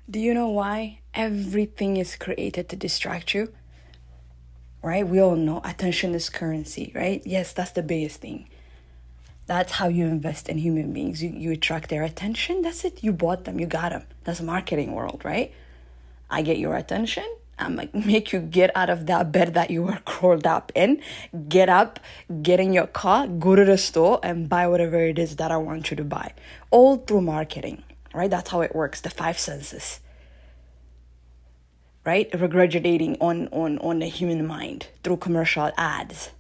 Do you know why? Everything is created to distract you, right? We all know attention is currency, right? Yes, that's the biggest thing. That's how you invest in human beings. You attract their attention. That's it. You bought them. You got them. That's marketing world, right? I get your attention. I'm like, make you get out of that bed that you were curled up in. Get up, get in your car, go to the store and buy whatever it is that I want you to buy. All through marketing, right? That's how it works. The five senses, right? Regurgitating on the human mind through commercial ads,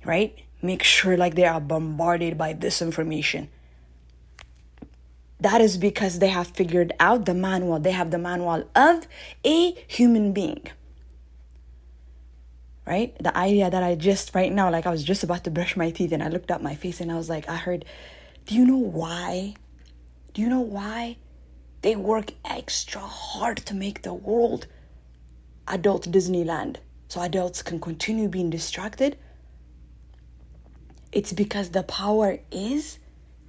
right? Make sure like they are bombarded by this information. That is because they have figured out the manual. They have the manual of a human being, right? The idea that I just right now, like I was just about to brush my teeth and I looked at my face and I was like, I heard, do you know why? Do you know why they work extra hard to make the world adult Disneyland so adults can continue being distracted? It's because the power is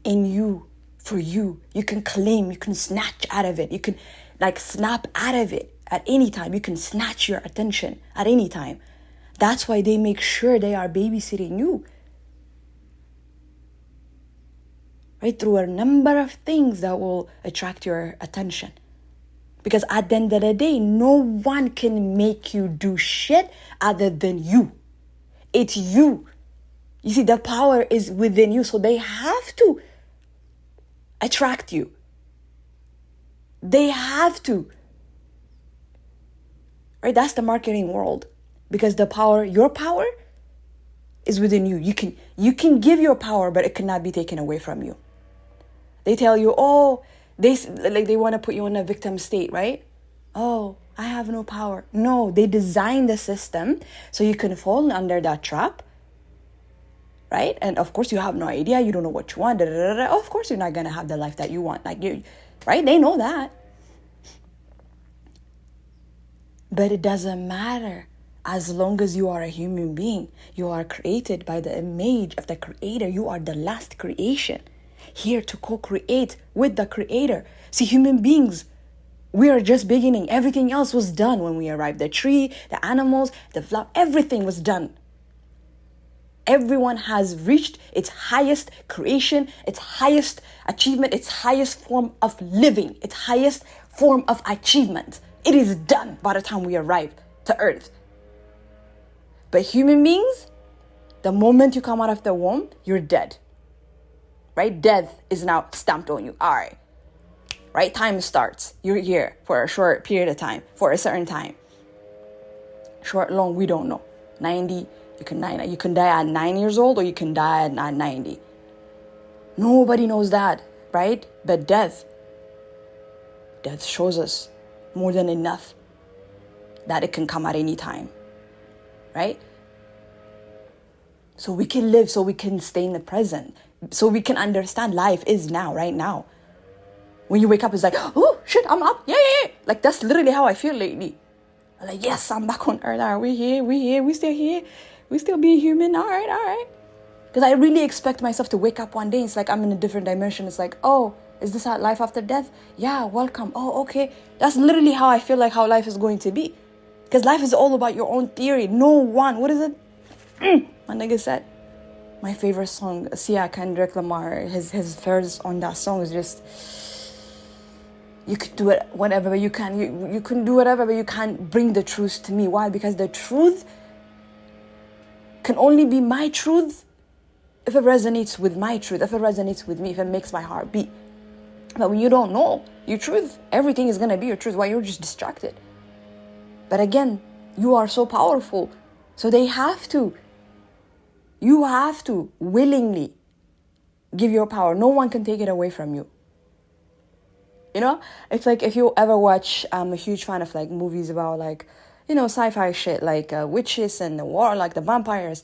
in you, for you. You can claim, you can snatch out of it. You can like snap out of it at any time. You can snatch your attention at any time. That's why they make sure they are babysitting you. Right? Through a number of things that will attract your attention. Because at the end of the day, no one can make you do shit other than you. It's you. You see, the power is within you, so they have to attract you. They have to. Right? That's the marketing world. Because the power, your power, is within you. You can give your power, but it cannot be taken away from you. They tell you, oh, they want to put you in a victim state, right? Oh, I have no power. No, they designed the system so you can fall under that trap. Right? And of course you have no idea. You don't know what you want. Of course you're not going to have the life that you want. Like you, right? They know that. But it doesn't matter. As long as you are a human being, you are created by the image of the Creator. You are the last creation, here to co-create with the Creator. See, human beings, we are just beginning. Everything else was done when we arrived. The tree, the animals, the flower, everything was done. Everyone has reached its highest creation, its highest achievement, its highest form of living, its highest form of achievement. It is done by the time we arrive to Earth. But human beings, the moment you come out of the womb, you're dead. Right? Death is now stamped on you. All right. Right? Time starts. You're here for a short period of time, for a certain time. Short, long, we don't know. 90. You can die at 9 years old or you can die at 90. Nobody knows that, right? But death shows us more than enough that it can come at any time, right? So we can live, so we can stay in the present, so we can understand life is now, right now. When you wake up, it's like, oh, shit, I'm up. Yeah. Like, that's literally how I feel lately. I'm like, yes, I'm back on Earth. Are we here? We still here. We still being human. All right. Because I really expect myself to wake up one day. It's like I'm in a different dimension. It's like, oh, is this life after death? Yeah, welcome. Oh, okay. That's literally how I feel like how life is going to be. Because life is all about your own theory. No one. What is it? My nigga said. My favorite song, Sia, Kendrick Lamar, his verse on that song is just... You could do it whatever, but you can. You can do whatever, but you can't bring the truth to me. Why? Because the truth can only be my truth if it resonates with my truth, if it resonates with me, if it makes my heart beat. But when you don't know your truth, everything is going to be your truth. Why? You're just distracted. But again, you are so powerful. So you have to willingly give your power. No one can take it away from you. You know, it's like if you ever watch, I'm a huge fan of like movies about like, you know, sci-fi shit, like witches and the war, like the vampires,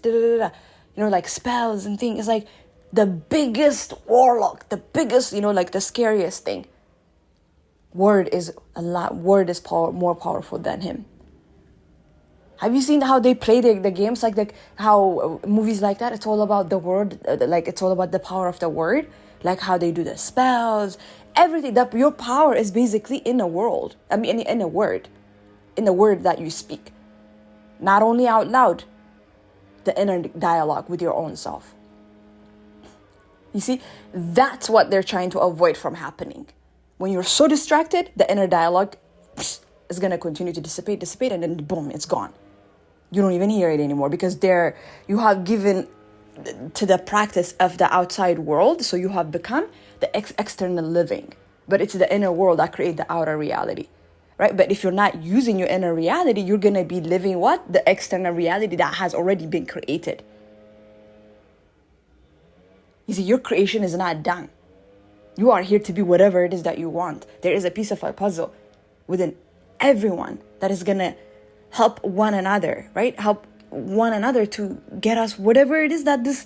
like spells and things. It's like the biggest warlock, the biggest, like the scariest thing. Word is more powerful than him. Have you seen how they play the games, like how movies like that? It's all about the word, like it's all about the power of the word, like how they do the spells. everything, that your power is basically in a world. I mean, in a word that you speak. Not only out loud, the inner dialogue with your own self. You see, that's what they're trying to avoid from happening. When you're so distracted, the inner dialogue is going to continue to dissipate, and then boom, it's gone. You don't even hear it anymore because you have given to the practice of the outside world, so you have become the external living. But it's the inner world that creates the outer reality, right? But if you're not using your inner reality, you're going to be living what? The external reality that has already been created. You see, your creation is not done. You are here to be whatever it is that you want. There is a piece of a puzzle within everyone that is going to help one another, right? Help one another to get us whatever it is that this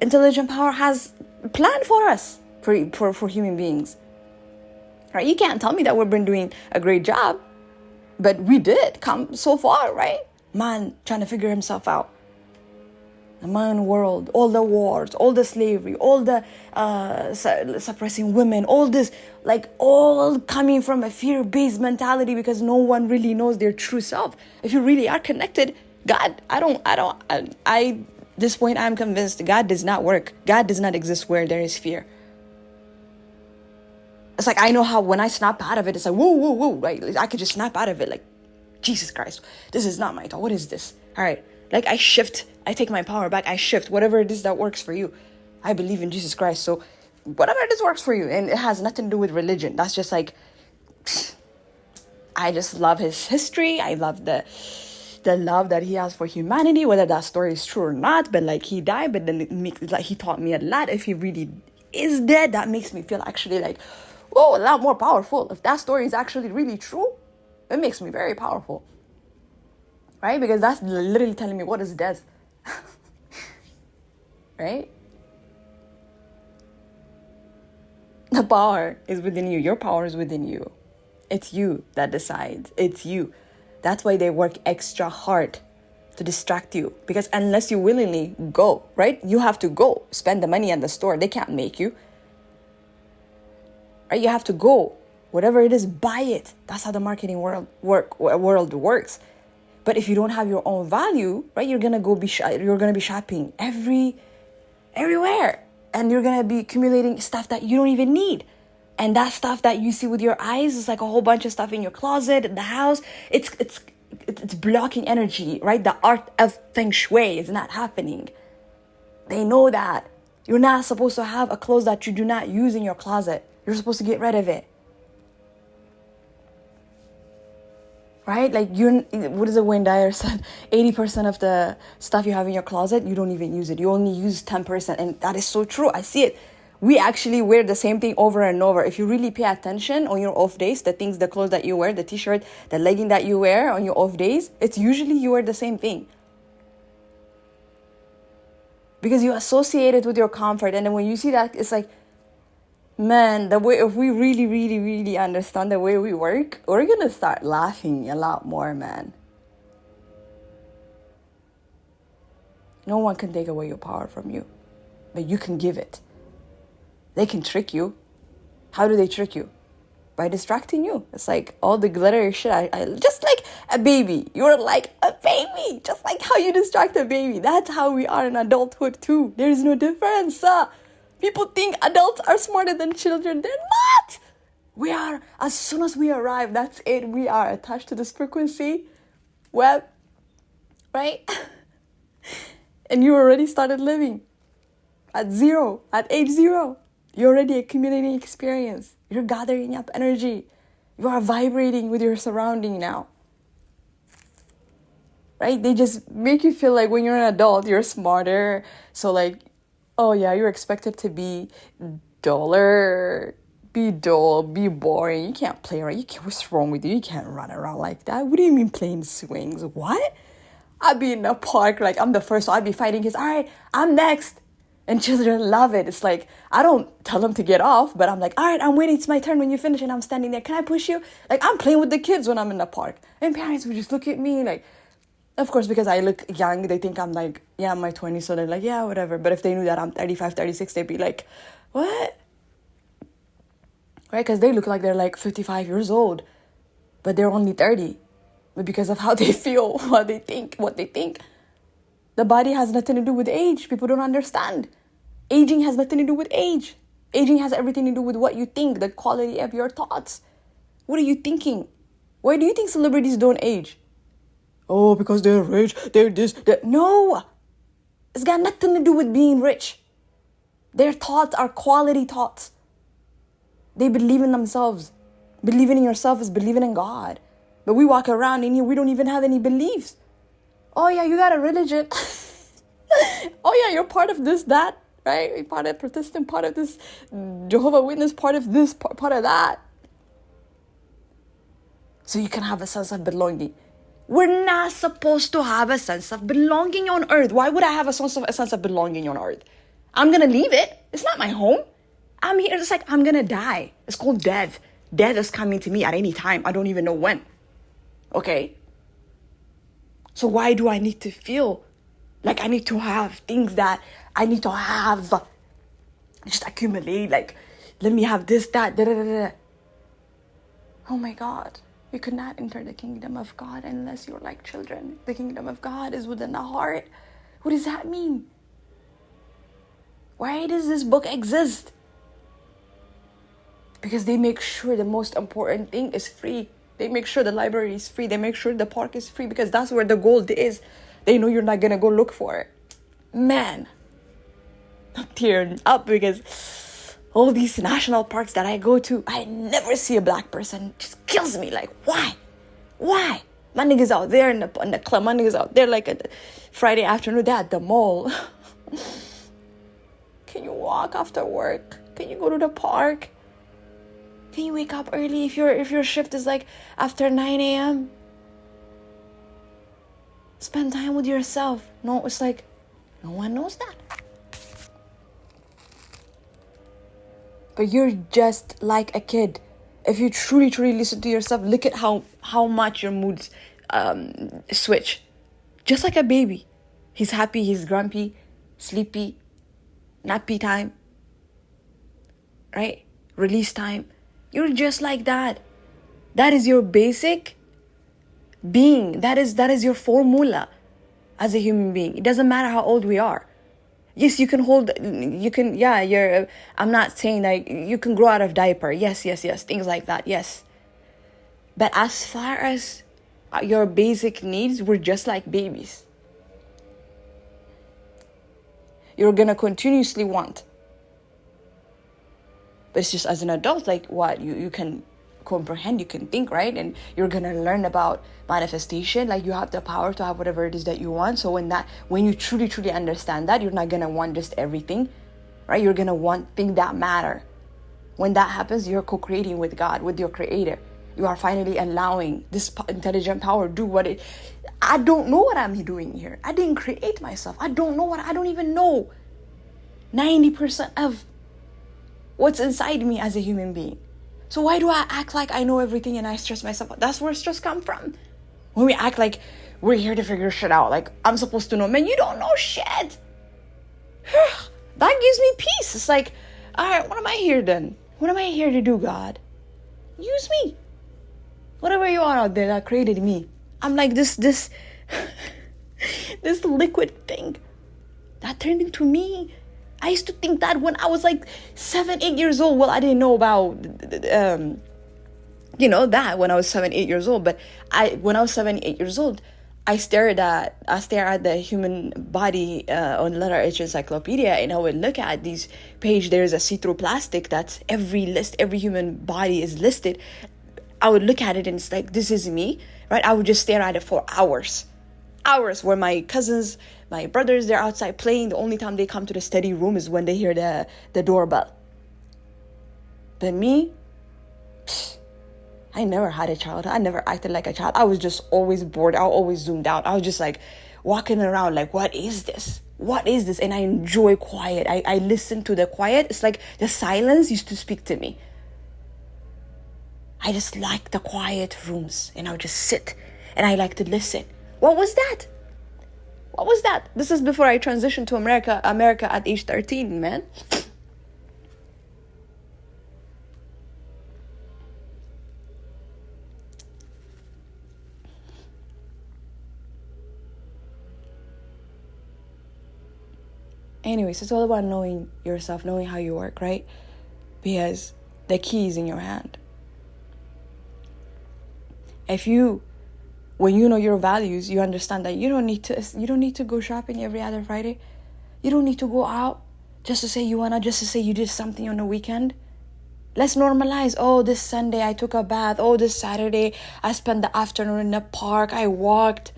intelligent power has planned for us, for human beings. Right? You can't tell me that we've been doing a great job, but we did come so far, right? Man trying to figure himself out. The Mayan world, all the wars, all the slavery, all the suppressing women, all this, like all coming from a fear-based mentality because no one really knows their true self. If you really are connected, God, this point I'm convinced God does not work. God does not exist where there is fear. It's like, I know how when I snap out of it, it's like, whoa, right? Like, I could just snap out of it like, Jesus Christ, this is not my thought. What is this? All right. Like I shift, I take my power back, I shift, whatever it is that works for you. I believe in Jesus Christ, so whatever it is works for you. And it has nothing to do with religion. That's just like, I just love his history. I love the love that he has for humanity, whether that story is true or not. But like he died, but then like he taught me a lot. If he really is dead, that makes me feel actually like, whoa, a lot more powerful. If that story is actually really true, it makes me very powerful. Right? Because that's literally telling me what is death. Right? The power is within you. Your power is within you. It's you that decides. It's you. That's why they work extra hard to distract you. Because unless you willingly go, right? You have to go. Spend the money at the store. They can't make you. Right? You have to go. Whatever it is, buy it. That's how the marketing world works. But if you don't have your own value, right, you're gonna be shopping everywhere, and you're gonna be accumulating stuff that you don't even need. And that stuff that you see with your eyes is like a whole bunch of stuff in your closet, in the house. It's blocking energy, right? The art of feng shui is not happening. They know that you're not supposed to have a clothes that you do not use in your closet. You're supposed to get rid of it. Right? Like what is it Wayne Dyer said? 80% of the stuff you have in your closet, you don't even use it. You only use 10%. And that is so true. I see it. We actually wear the same thing over and over. If you really pay attention on your off days, the clothes that you wear, the t-shirt, the legging that you wear on your off days, it's usually you wear the same thing. Because you associate it with your comfort. And then when you see that, it's like, man, if we really, really, really understand the way we work, we're going to start laughing a lot more, man. No one can take away your power from you, but you can give it. They can trick you. How do they trick you? By distracting you. It's like all the glittery shit. I just like a baby. You're like a baby, just like how you distract a baby. That's how we are in adulthood too. There is no difference. People think adults are smarter than children. They're not. We are, as soon as we arrive, that's it. We are attached to this frequency web, right? And you already started living at age zero. You're already accumulating experience. You're gathering up energy. You are vibrating with your surrounding now. Right? They just make you feel like when you're an adult, you're smarter. So like, oh yeah, you're expected to be duller, be dull, be boring. You can't play around. What's wrong with you? You can't run around like that. What do you mean playing swings? What? I'd be in a park like I'm the first, so I'd be fighting kids. All right, I'm next. And children love it. It's like, I don't tell them to get off, but I'm like, all right, I'm waiting. It's my turn when you finish and I'm standing there. Can I push you? Like, I'm playing with the kids when I'm in the park. And parents would just look at me like, of course, because I look young, they think I'm like, yeah, I'm my 20s. So they're like, yeah, whatever. But if they knew that I'm 35, 36, they'd be like, what? right? Because they look like they're like 55 years old, but they're only 30. But because of how they feel, what they think. The body has nothing to do with age. People don't understand. Aging has nothing to do with age. Aging has everything to do with what you think, the quality of your thoughts. What are you thinking? Why do you think celebrities don't age? Oh, because they're rich, they're this, that. No! It's got nothing to do with being rich. Their thoughts are quality thoughts. They believe in themselves. Believing in yourself is believing in God. But we walk around in here, we don't even have any beliefs. Oh yeah, you got a religion. Oh yeah, you're part of this, that, right? You're part of Protestant, part of this Jehovah Witness, part of this, part of that. So you can have a sense of belonging. We're not supposed to have a sense of belonging on earth. Why would I have a sense of belonging on earth? I'm going to leave it. It's not my home. I'm here. It's like I'm going to die. It's called death. Death is coming to me at any time. I don't even know when. Okay? So why do I need to feel like I need to have things that I need to have? Just accumulate. Like, let me have this, that, da, da, da, da. Oh my God. You could not enter the kingdom of God unless you're like children. The kingdom of God is within the heart. What does that mean? Why does this book exist? Because they make sure the most important thing is free. They make sure the library is free. They make sure the park is free because that's where the gold is. They know you're not going to go look for it. Man, I'm tearing up because all these national parks that I go to, I never see a black person. It just kills me. Like, why? Why? My niggas out there in the club. My niggas out there like a Friday afternoon. They're at the mall. Can you walk after work? Can you go to the park? Can you wake up early if your shift is like after 9 a.m.? Spend time with yourself. No, it's like no one knows that. But you're just like a kid. If you truly, truly listen to yourself, look at how much your moods switch. Just like a baby. He's happy, he's grumpy, sleepy, nappy time. Right? Release time. You're just like that. That is your basic being. That is your formula as a human being. It doesn't matter how old we are. Yes, I'm not saying that you can grow out of diaper. Yes, things like that, yes. But as far as your basic needs, we're just like babies. You're gonna continuously want. But it's just as an adult, like what? You can comprehend, you can think, right? And you're gonna learn about manifestation. Like you have the power to have whatever it is that you want. So when you truly, truly understand that, you're not gonna want just everything, right? You're gonna want things that matter. When that happens, you're co-creating with God, with your creator. You are finally allowing this intelligent power do what it... I don't know what I'm doing here. I didn't create myself. I don't even know 90% of what's inside me as a human being. So why do I act like I know everything and I stress myself out? That's where stress comes from. When we act like we're here to figure shit out. Like, I'm supposed to know. Man, you don't know shit. That gives me peace. It's like, all right, what am I here then? What am I here to do, God? Use me. Whatever you are out there that created me. I'm like this this liquid thing that turned into me. I used to think that when I was like 7, 8 years old. Well, I didn't know about, that when I was 7, 8 years old. But when I was 7, 8 years old, I stare at the human body on the letter H encyclopedia, and I would look at these page. There's a see-through plastic that's every human body is listed. I would look at it and it's like, this is me, right? I would just stare at it for hours. Where my cousins, my brothers, they're outside playing. The only time they come to the study room is when they hear the doorbell. But me, I never had a childhood. I never acted like a child. I was just always bored. I always zoomed out. I was just like walking around like, what is this? What is this? And I enjoy quiet. I listen to the quiet. It's like the silence used to speak to me. I just like the quiet rooms, and I would just sit and I like to listen. What was that? This is before I transitioned to America at age 13, man. Anyways, it's all about knowing yourself, knowing how you work, right? Because the key is in your hand. When you know your values, you understand that you don't need to go shopping every other Friday. You don't need to go out just to say just to say you did something on the weekend. Let's normalize. Oh, this Sunday I took a bath. Oh, this Saturday I spent the afternoon in the park. I walked.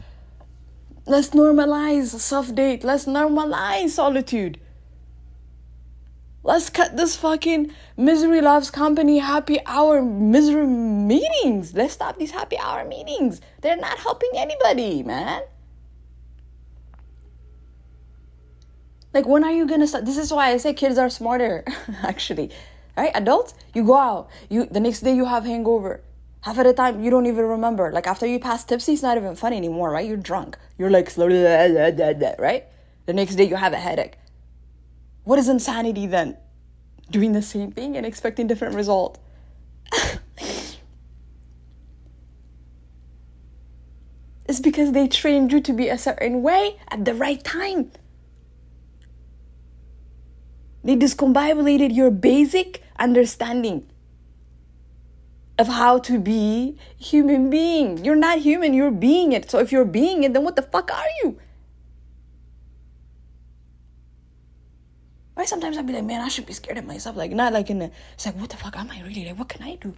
Let's normalize self-date. Let's normalize solitude. Let's cut this fucking misery loves company happy hour misery meetings. Let's stop these happy hour meetings. They're not helping anybody, man. Like, when are you gonna start? This is why I say kids are smarter, actually. Right? Adults, you go out. The next day you have hangover. Half of the time you don't even remember. Like, after you pass tipsy, it's not even funny anymore, right? You're drunk. You're like slowly, right? The next day you have a headache. What is insanity then? Doing the same thing and expecting different result. It's because they trained you to be a certain way at the right time. They discombobulated your basic understanding of how to be human being. You're not human, you're being it. So if you're being it, then what the fuck are you? Right? Sometimes I'll be like, man, I should be scared of myself. Like, not like it's like, what the fuck am I really? Like, what can I do?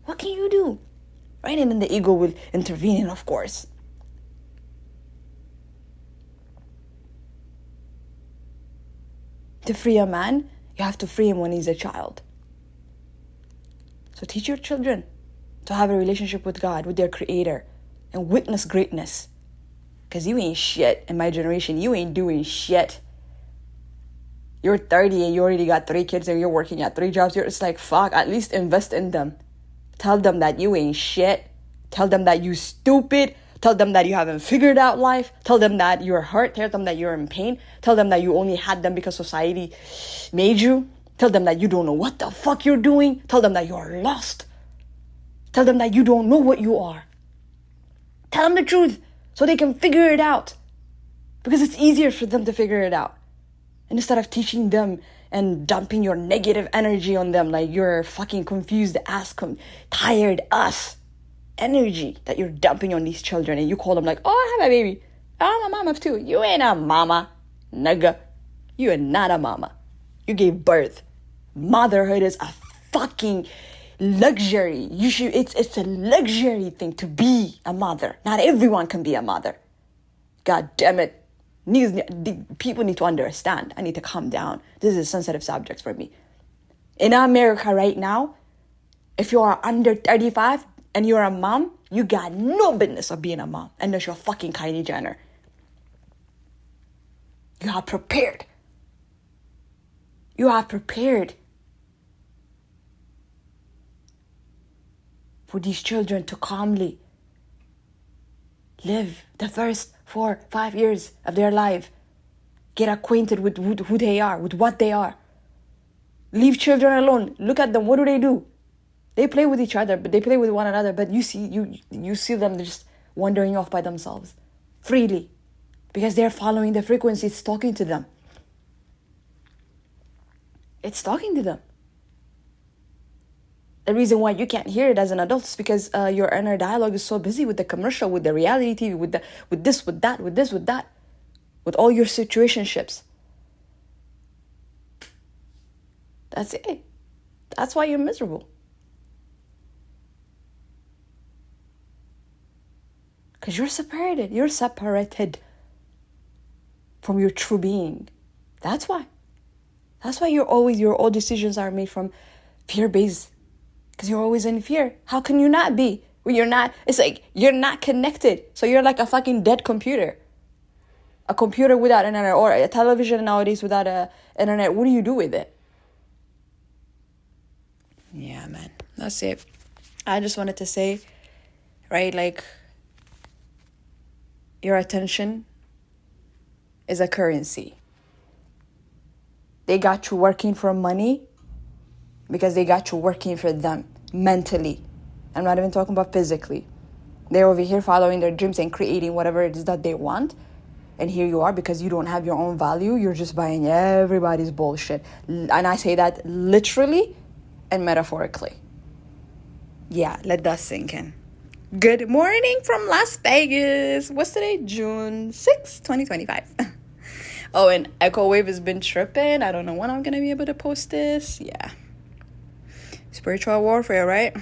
What can you do? Right? And then the ego will intervene, and of course. To free a man, you have to free him when he's a child. So teach your children to have a relationship with God, with their creator, and witness greatness. Because you ain't shit. In my generation, you ain't doing shit. You're 30 and you already got 3 kids and you're working at 3 jobs. You're just like, fuck, at least invest in them. Tell them that you ain't shit. Tell them that you stupid. Tell them that you haven't figured out life. Tell them that you're hurt. Tell them that you're in pain. Tell them that you only had them because society made you. Tell them that you don't know what the fuck you're doing. Tell them that you are lost. Tell them that you don't know what you are. Tell them the truth so they can figure it out. Because it's easier for them to figure it out. And instead of teaching them and dumping your negative energy on them, like you're fucking confused ass, tired ass energy that you're dumping on these children, and you call them like, oh, I have a baby. I'm a mama too. You ain't a mama, nigga. You are not a mama. You gave birth. Motherhood is a fucking luxury. It's a luxury thing to be a mother. Not everyone can be a mother. God damn it. People need to understand. I need to calm down. This is a sensitive subject for me. In America right now, if you are under 35 and you're a mom, you got no business of being a mom unless you're fucking Kylie Jenner. You are prepared. You are prepared for these children to calmly live the first 4-5 years of their life. Get acquainted with who they are, with what they are. Leave children alone. Look at them. What do? They play with each other, but they play with one another. But you see them just wandering off by themselves freely because they're following the frequency. It's talking to them. It's talking to them. The reason why you can't hear it as an adult is because your inner dialogue is so busy with the commercial, with the reality TV, with this, with that, with all your situationships. That's it. That's why you're miserable. Because you're separated. You're separated from your true being. That's why. That's why your all decisions are made from fear-based. Because you're always in fear. How can you not be? When you're not, it's like you're not connected. So you're like a fucking dead computer. A computer without internet, or a television nowadays without a internet. What do you do with it? Yeah, man. That's it. I just wanted to say, right, like, your attention is a currency. They got you working for money because they got you working for them mentally. I'm not even talking about physically. They're over here following their dreams and creating whatever it is that they want. And here you are, because you don't have your own value, you're just buying everybody's bullshit. And I say that literally and metaphorically. Yeah, let that sink in. Good morning from Las Vegas. What's today? June 6th, 2025. Oh, and Echo Wave has been tripping. I don't know when I'm going to be able to post this. Yeah. Spiritual warfare, right?